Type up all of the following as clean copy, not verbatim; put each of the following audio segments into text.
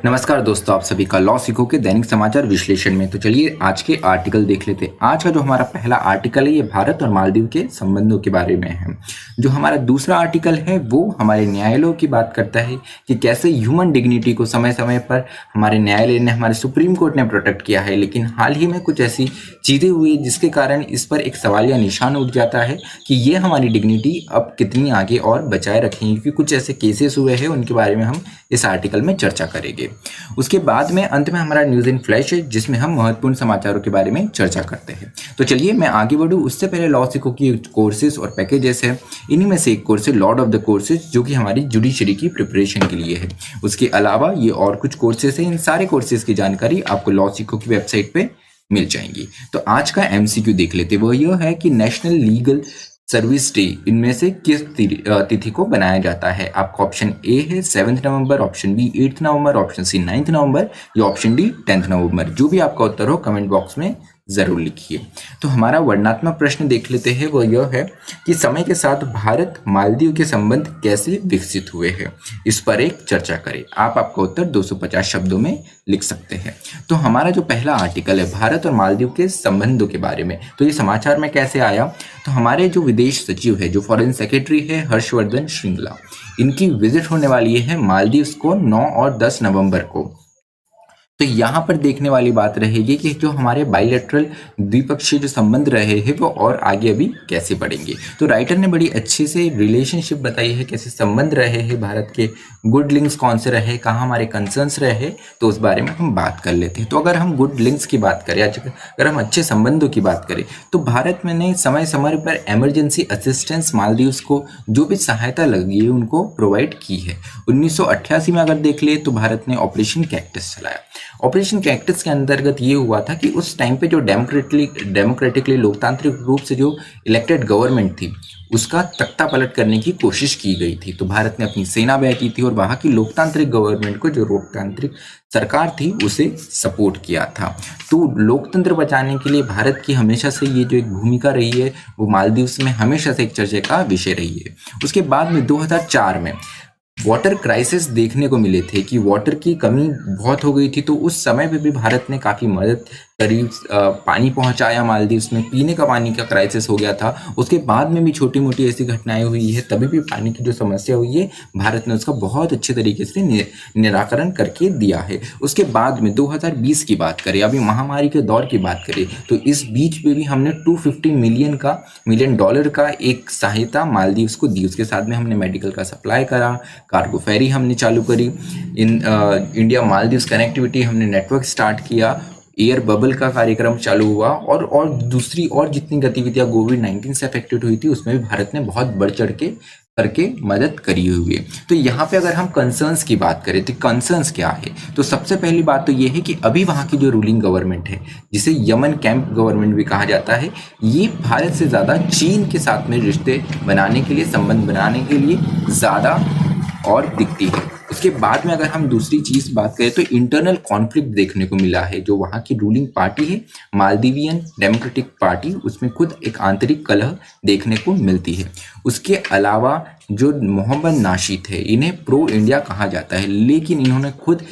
नमस्कार दोस्तों, आप सभी का लॉ सीखो के दैनिक समाचार विश्लेषण में। तो चलिए आज के आर्टिकल देख लेते हैं। आज का जो हमारा पहला आर्टिकल है ये भारत और मालदीव के संबंधों के बारे में है। जो हमारा दूसरा आर्टिकल है वो हमारे न्यायालयों की बात करता है कि कैसे ह्यूमन डिग्निटी को समय समय पर हमारे न्यायालय ने, हमारे सुप्रीम कोर्ट ने प्रोटेक्ट किया है। लेकिन हाल ही में कुछ ऐसी चीज़ें हुई जिसके कारण इस पर एक सवालिया निशान उठ जाता है कि ये हमारी डिग्निटी अब कितनी आगे और बचाए रखेंगे, क्योंकि कुछ ऐसे केसेस हुए हैं उनके बारे में हम इस आर्टिकल में चर्चा करेंगे। उसके बाद में अंत में हमारा न्यूज़ इन फ्लैश है जिसमें हम महत्वपूर्ण समाचारों के बारे में चर्चा करते हैं। तो चलिए मैं आगे बढ़ूँ उससे पहले लॉ सीखो की कोर्सेज और पैकेजेस है। इन्हीं में से एक कोर्स है लॉर्ड ऑफ द कोर्सेज, जो कि हमारी जुडिशरी की प्रिपरेशन के लिए है। उसके अलावा ये और कुछ कोर्सेज हैं। इन सारे कोर्सेज की जानकारी आपको लॉ सीखो की वेबसाइट पे मिल जाएंगी। तो आज का एमसीक्यू देख लेते हैं। वो यह है कि नेशनल लीगल सर्विस डे इनमें से किस तिथि को बनाया जाता है। आपका ऑप्शन ए है 7 नवंबर, ऑप्शन बी 8 नवंबर, ऑप्शन सी 9 नवंबर या ऑप्शन डी 10 नवंबर। जो भी आपका उत्तर हो कमेंट बॉक्स में जरूर लिखिए। तो हमारा वर्णनात्मक प्रश्न देख लेते हैं। वो यह है कि समय के साथ भारत मालदीव के संबंध कैसे विकसित हुए हैं, इस पर एक चर्चा करें। आप आपका उत्तर 250 शब्दों में लिख सकते हैं। तो हमारा जो पहला आर्टिकल है भारत और मालदीव के संबंधों के बारे में, तो ये समाचार में कैसे आया। तो हमारे जो विदेश सचिव है, जो फॉरेन सेक्रेटरी है हर्षवर्धन श्रृंगला, इनकी विजिट होने वाली है मालदीव्स को 9 और 10 नवंबर को। तो यहाँ पर देखने वाली बात रहेगी कि जो हमारे बायलैटरल द्विपक्षीय जो संबंध रहे हैं वो और आगे अभी कैसे बढ़ेंगे। तो राइटर ने बड़ी अच्छे से रिलेशनशिप बताई है, कैसे संबंध रहे हैं भारत के, गुड लिंक्स कौन से रहे, कहाँ हमारे कंसर्न्स रहे, तो उस बारे में हम बात कर लेते हैं। तो अगर हम गुड लिंक्स की बात करें, अगर हम अच्छे संबंधों की बात करें, तो भारत में ने समय समय पर इमरजेंसी असिस्टेंस मालदीव्स को जो भी सहायता लगी है उनको प्रोवाइड की है। 1988 में अगर देख ले तो भारत ने ऑपरेशन कैक्टस चलाया। ऑपरेशन कैक्टस के अंतर्गत ये हुआ था कि उस टाइम पे जो डेमोक्रेटिकली लोकतांत्रिक रूप से जो इलेक्टेड गवर्नमेंट थी उसका तख्ता पलट करने की कोशिश की गई थी। तो भारत ने अपनी सेना व्यय की थी और वहाँ की लोकतांत्रिक गवर्नमेंट को, जो लोकतांत्रिक सरकार थी, उसे सपोर्ट किया था। तो लोकतंत्र बचाने के लिए भारत की हमेशा से ये जो एक भूमिका रही है वो मालदीव्स में हमेशा से एक चर्चा का विषय रही है। उसके बाद में 2004 में वाटर क्राइसिस देखने को मिले थे कि वाटर की कमी बहुत हो गई थी। तो उस समय पे भी भारत ने काफ़ी मदद करी, पानी पहुंचाया मालदीव्स में, पीने का पानी का क्राइसिस हो गया था। उसके बाद में भी छोटी मोटी ऐसी घटनाएं हुई है, तभी भी पानी की जो समस्या हुई है भारत ने उसका बहुत अच्छे तरीके से निराकरण करके दिया है। उसके बाद में 2020 की बात करें, अभी महामारी के दौर की बात करें, तो इस बीच में भी हमने 250 मिलियन डॉलर का एक सहायता मालदीव्स को दी। उसके साथ में हमने मेडिकल का सप्लाई करा, कार्गो फेरी हमने चालू करी, इंडिया मालदीव्स कनेक्टिविटी हमने नेटवर्क स्टार्ट किया, एयर बबल का कार्यक्रम चालू हुआ और दूसरी और जितनी गतिविधियां कोविड-19 से अफेक्टेड हुई थी उसमें भी भारत ने बहुत बढ़ चढ़ के करके मदद करी हुई है। तो यहाँ पे अगर हम कंसर्न्स की बात करें तो कंसर्न्स क्या है, तो सबसे पहली बात तो ये है कि अभी वहाँ की जो रूलिंग गवर्नमेंट है, जिसे यमन कैंप गवर्नमेंट भी कहा जाता है, ये भारत से ज़्यादा चीन के साथ में रिश्ते बनाने के लिए, संबंध बनाने के लिए ज़्यादा और दिखती है। उसके बाद में अगर हम दूसरी चीज़ बात करें तो इंटरनल कॉन्फ्लिक्ट देखने को मिला है। जो वहाँ की रूलिंग पार्टी है मालदीवियन डेमोक्रेटिक पार्टी, उसमें खुद एक आंतरिक कलह देखने को मिलती है। उसके अलावा जो मोहम्मद नाशीद है, इन्हें प्रो इंडिया कहा जाता है, लेकिन इन्होंने खुद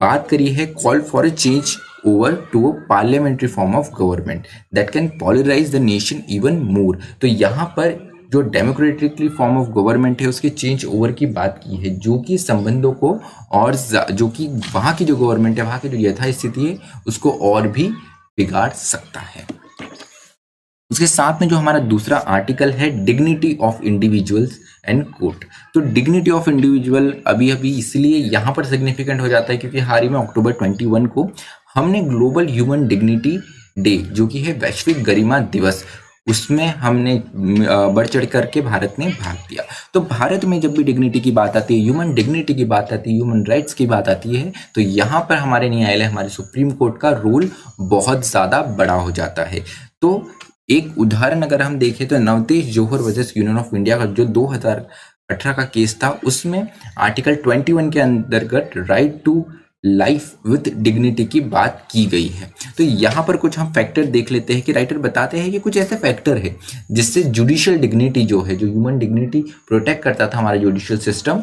बात करी है call for a change over to a parliamentary form of government that can polarise the nation even more. तो यहाँ पर जो डेमोक्रेटिकली फॉर्म ऑफ गवर्नमेंट है उसके चेंज ओवर की बात की है, जो कि संबंधों को और जो कि वहाँ की जो गवर्नमेंट है, वहाँ की जो यथास्थिति है उसको और भी बिगाड़ सकता है। उसके साथ में जो हमारा दूसरा आर्टिकल है dignity of individuals and court. तो डिग्निटी ऑफ इंडिविजुअल अभी इसलिए यहाँ पर सिग्निफिकेंट हो जाता है क्योंकि हाल ही में अक्टूबर 21 को हमने ग्लोबल ह्यूमन डिग्निटी डे, जो कि है वैश्विक गरिमा दिवस, उसमें हमने बढ़ चढ़ करके भारत ने भाग लिया। तो भारत में जब भी डिग्निटी की बात आती है, ह्यूमन डिग्निटी की बात आती है, ह्यूमन राइट्स की बात आती है, तो यहाँ पर हमारे न्यायालय, हमारे सुप्रीम कोर्ट का रोल बहुत ज़्यादा बड़ा हो जाता है। तो एक उदाहरण अगर हम देखें तो नवतेज जौहर वर्सेस यूनियन ऑफ इंडिया का जो 2018 का केस था, उसमें आर्टिकल 21 के अंतर्गत right to life with dignity की बात की गई है। तो यहाँ पर कुछ हम फैक्टर देख लेते हैं कि राइटर बताते हैं कि कुछ ऐसे फैक्टर है जिससे जुडिशियल डिग्निटी जो है, जो ह्यूमन डिग्निटी प्रोटेक्ट करता था हमारा जुडिशियल सिस्टम,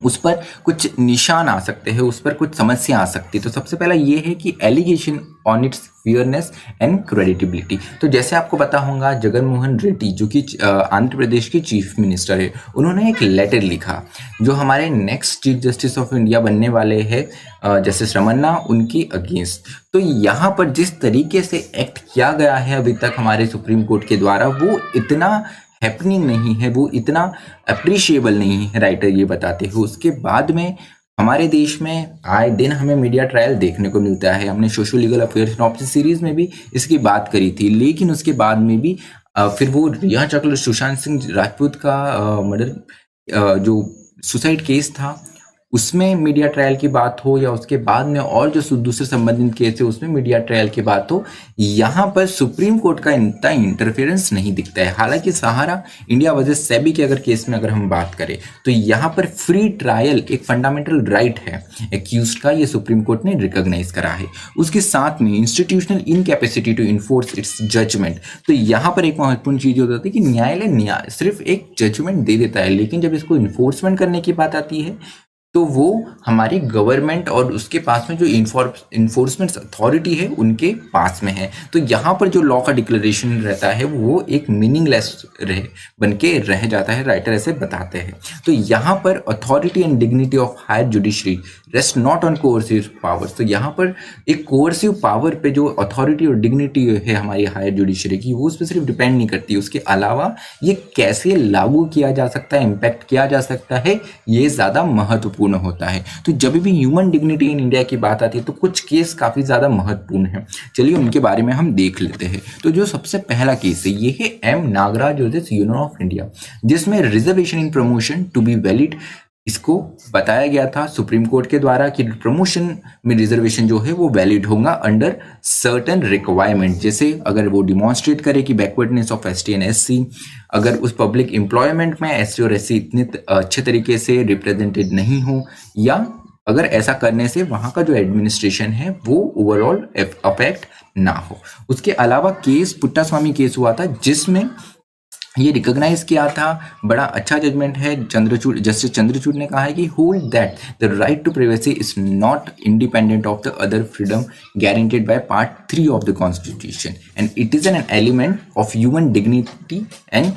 उस पर कुछ निशान आ सकते हैं, उस पर कुछ समस्या आ सकती है। तो सबसे पहला ये है कि allegation on its fairness and credibility. तो जैसे आपको पता होगा, जगन मोहन रेड्डी जो कि आंध्र प्रदेश के चीफ मिनिस्टर है, उन्होंने एक लेटर लिखा जो हमारे next chief justice of India बनने वाले हैं जस्टिस रमन्ना, उनकी अगेंस्ट। तो यहाँ पर जिस तरीके से एक्ट किया गया है अभी तक हमारे सुप्रीम कोर्ट के द्वारा, वो इतना हैपनिंग नहीं है, वो इतना अप्रिशिएबल नहीं है, राइटर ये बताते हैं। उसके बाद में हमारे देश में आए दिन हमें मीडिया ट्रायल देखने को मिलता है। हमने social legal affairs synopsis series में भी इसकी बात करी थी, लेकिन उसके बाद में भी फिर वो रिया चक्रवर्ती, सुशांत सिंह राजपूत का मर्डर जो सुसाइड केस था, उसमें मीडिया ट्रायल की बात हो, या उसके बाद में और जो दूसरे संबंधित केस है उसमें मीडिया ट्रायल की बात हो, यहाँ पर सुप्रीम कोर्ट का इतना इंटरफेरेंस नहीं दिखता है। हालांकि सहारा इंडिया वर्सेस सेबी के अगर केस में अगर हम बात करें तो यहाँ पर फ्री ट्रायल एक फंडामेंटल राइट है एक्यूज्ड का, ये सुप्रीम कोर्ट ने रिकॉग्नाइज करा है। उसके साथ में institutional incapacity to enforce its judgment. तो यहाँ पर एक महत्वपूर्ण चीज हो जाती है कि न्यायालय सिर्फ एक जजमेंट दे देता है, लेकिन जब इसको इन्फोर्समेंट करने की बात आती है तो वो हमारी गवर्नमेंट और उसके पास में जो इन्फोर्समेंट अथॉरिटी है उनके पास में है। तो यहाँ पर जो लॉ का डिक्लेरेशन रहता है वो एक मीनिंगलेस बन के रह जाता है, राइटर ऐसे बताते हैं। तो यहाँ पर authority and dignity of higher judiciary rest not on coercive powers. तो यहाँ पर एक कोर्सिव पावर पे जो अथॉरिटी और डिग्निटी है हमारी हायर जुडिशरी की, वो उस पर सिर्फ डिपेंड नहीं करती, उसके अलावा ये कैसे लागू किया जा सकता है, इम्पैक्ट किया जा सकता है, ये ज़्यादा महत्वपूर्ण होता है। तो जब भी ह्यूमन डिग्निटी इन इंडिया की बात आती है तो कुछ केस काफी ज्यादा महत्वपूर्ण है, चलिए उनके बारे में हम देख लेते हैं। तो जो सबसे पहला केस है ये है M Nagaraj versus Union of India, जिसमें reservation in promotion to be valid इसको बताया गया था सुप्रीम कोर्ट के द्वारा कि प्रमोशन में रिजर्वेशन जो है वो वैलिड होगा अंडर सर्टेन रिक्वायरमेंट। जैसे अगर वो डिमॉन्स्ट्रेट करे कि backwardness of ST and SC, अगर उस पब्लिक एम्प्लॉयमेंट में एसटी और एससी इतने अच्छे तरीके से रिप्रेजेंटेड नहीं हो, या अगर ऐसा करने से वहां का जो एडमिनिस्ट्रेशन है वो ओवरऑल अफेक्ट ना हो। उसके अलावा केस पुट्टास्वामी केस हुआ था जिसमें ये रिकॉग्नाइज किया था, बड़ा अच्छा जजमेंट है। चंद्रचूड़, जस्टिस चंद्रचूड़ ने कहा है कि hold that the right to privacy is not independent of the other freedom guaranteed by part 3 of the constitution and it is an element of human dignity and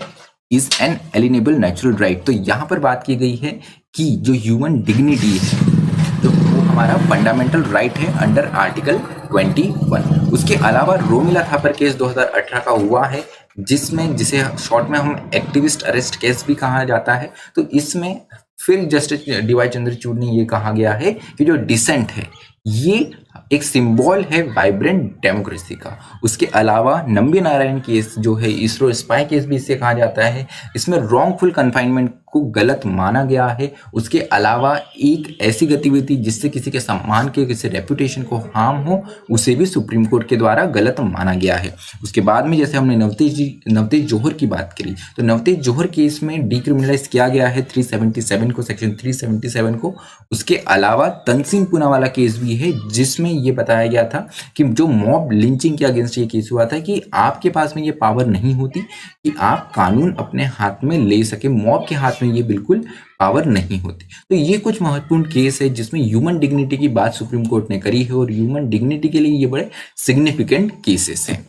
is an alienable natural right. तो यहाँ पर बात की गई है कि जो human dignity है तो वो हमारा फंडामेंटल राइट है अंडर आर्टिकल 21। उसके अलावा रोमिला थापर केस 2018 का हुआ है, जिसे शॉर्ट में हम एक्टिविस्ट अरेस्ट केस भी कहा जाता है। तो इसमें फिर जस्टिस डीवाई चंद्रचूड़ ने ये कहा गया है कि जो डिसेंट है ये एक सिंबल है वाइब्रेंट डेमोक्रेसी का। उसके अलावा नंबी नारायण केस जो है, इसरो स्पाई केस भी इसे कहा जाता है, इसमें रॉन्गफुल कन्फाइनमेंट को गलत माना गया है। उसके अलावा एक ऐसी गतिविधि जिससे किसी के सम्मान के, किसी रेपुटेशन को हार्म हो, उसे भी सुप्रीम कोर्ट के द्वारा गलत माना गया है। उसके बाद में जैसे हमने नवतेज जौहर की बात करी, तो नवतेज जौहर केस में डिक्रिमिनलाइज किया गया है 377 को, सेक्शन 377 को। उसके अलावा तंसीम पूनावाला केस भी है जिसमें ये बताया गया था कि जो मॉब लिंचिंग के अगेंस्ट ये केस हुआ था कि आपके पास में ये पावर नहीं होती कि आप कानून अपने हाथ में ले सके, मॉब के हाथ में ये बिल्कुल पावर नहीं होती। तो ये कुछ महत्वपूर्ण केस है जिसमें ह्यूमन डिग्निटी की बात सुप्रीम कोर्ट ने करी है और ह्यूमन डिग्निटी के लिए ये बड़े सिग्निफिकेंट केसेस हैं।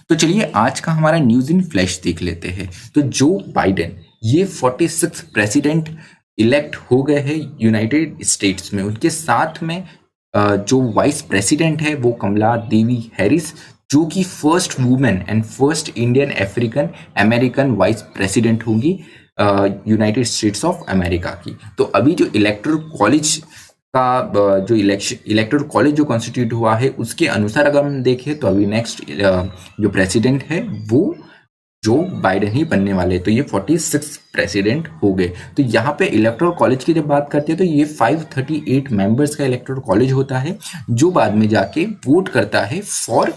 तो चलिए आज का हमारा न्यूज इन फ्लैश देख लेते हैं। तो जो बाइडेन ये 46 प्रेसिडेंट इलेक्ट हो गए हैं यूनाइटेड स्टेट्स में। उनके साथ में जो वाइस प्रेसिडेंट है वो कमला देवी हैरिस, जो कि first women and first Indian African American vice president होंगी यूनाइटेड स्टेट्स ऑफ अमेरिका की। तो अभी जो इलेक्टोरल कॉलेज का जो इलेक्टोरल कॉलेज जो कॉन्स्टिट्यूट हुआ है उसके अनुसार अगर हम देखें तो अभी नेक्स्ट जो प्रेसिडेंट है वो जो बाइडेन ही बनने वाले। तो ये 46 प्रेसिडेंट हो गए। तो यहाँ पे इलेक्टोरल कॉलेज की जब बात करते हैं तो ये 538 मेंबर्स का इलेक्टोरल कॉलेज होता है जो बाद में जाके वोट करता है for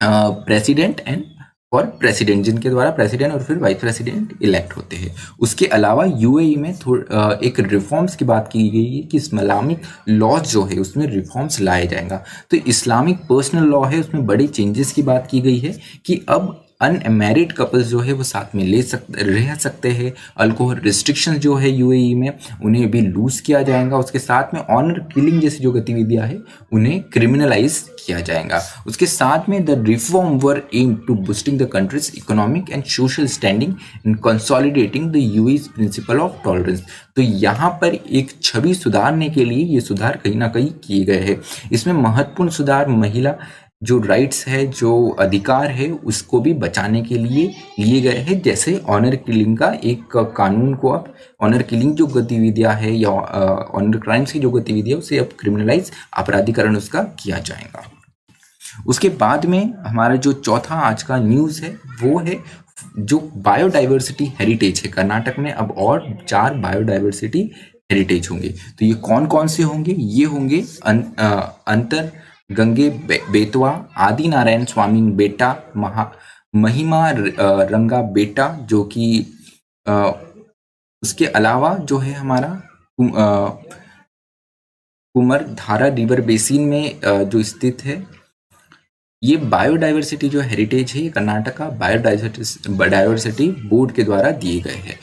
president and for president, जिनके द्वारा प्रेसिडेंट और फिर वाइस प्रेसिडेंट इलेक्ट होते हैं। उसके अलावा यूएई में एक रिफॉर्म्स की बात की गई है कि इस्लामिक लॉज जो है उसमें रिफॉर्म्स लाया जाएगा। तो इस्लामिक पर्सनल लॉ है उसमें बड़ी चेंजेस की बात की गई है कि अब अनमैरिड कपल्स जो है वो साथ में रह सकते हैं। अल्कोहल रिस्ट्रिक्शंस जो है यूएई में उन्हें भी लूज किया जाएगा। उसके साथ में ऑनर किलिंग जैसी जो गतिविधियां है उन्हें क्रिमिनलाइज किया जाएगा। उसके साथ में the reform were aim to boosting the country's economic and social standing and consolidating the UAE's principle of tolerance. तो यहाँ पर एक छवि सुधारने के लिए ये सुधार कहीं ना कहीं किए गए हैं। इसमें महत्वपूर्ण सुधार महिला जो राइट्स है, जो अधिकार है, उसको भी बचाने के लिए लिए गए हैं। जैसे ऑनर किलिंग का एक कानून को अब ऑनर किलिंग जो गतिविधियां है या ऑनर क्राइम्स की जो गतिविधियां उसे अब क्रिमिनलाइज अपराधीकरण उसका किया जाएगा। उसके बाद में हमारा जो चौथा आज का न्यूज़ है वो है जो बायोडाइवर्सिटी हेरिटेज है। कर्नाटक में अब और 4 बायोडाइवर्सिटी हेरिटेज होंगे। तो ये कौन कौन से होंगे? ये होंगे अंतर गंगे बेतवा, आदि नारायण स्वामी बेटा, महिमा रंगा बेटा, जो कि उसके अलावा जो है हमारा कुमर धारा रिवर बेसिन में जो स्थित है। ये बायोडाइवर्सिटी जो हेरिटेज है ये कर्नाटक का बायोडाइवर्सिटी बोर्ड के द्वारा दिए गए हैं।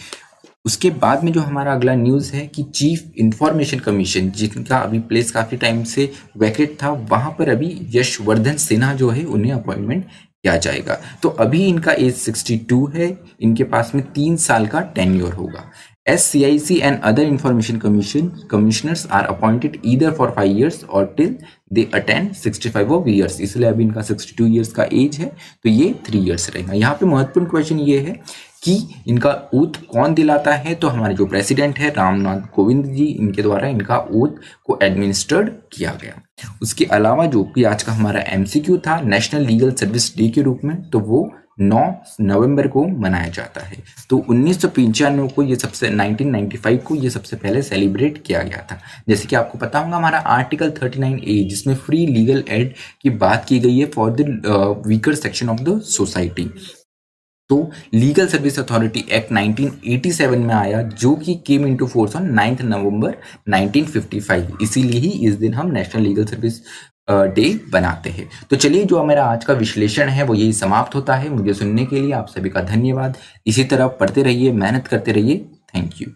उसके बाद में जो हमारा अगला न्यूज़ है कि चीफ इंफॉर्मेशन कमीशन, जिनका अभी प्लेस काफ़ी टाइम से वैकेट था, वहाँ पर अभी यशवर्धन सिन्हा जो है उन्हें अपॉइंटमेंट किया जाएगा। तो अभी इनका एज 62 है। इनके पास में 3 साल का टेन्योर होगा। SCIC and other information commissioners are appointed either for 5 years or till they attain 65 of years। इसलिए अभी इनका 62 years का एज है तो ये 3 years रहेगा। यहाँ पे महत्वपूर्ण क्वेश्चन ये है कि इनका ओथ कौन दिलाता है? तो हमारे जो प्रेसिडेंट है रामनाथ कोविंद जी, इनके द्वारा इनका ओथ को एडमिनिस्टर्ड किया गया। उसके अलावा जो कि आज का हमारा MCQ था नेशनल लीगल सर्विस डे के रूप में, तो वो 9 नवंबर को मनाया जाता है। तो 1995 को ये 1995 को ये सबसे पहले सेलिब्रेट किया गया था। जैसे कि आपको पता होगा हमारा आर्टिकल 39A जिसमें फ्री लीगल एड की बात की गई है for the weaker section of the society. तो लीगल सर्विस अथॉरिटी एक्ट 1987 में आया जो कि केम इनटू फोर्स ऑन 9 नवंबर 1955। इसीलिए ही इस दिन हम नेशनल लीगल सर्विस डे बनाते हैं। तो चलिए जो मेरा आज का विश्लेषण है वो यही समाप्त होता है। मुझे सुनने के लिए आप सभी का धन्यवाद। इसी तरह पढ़ते रहिए, मेहनत करते रहिए। Thank you.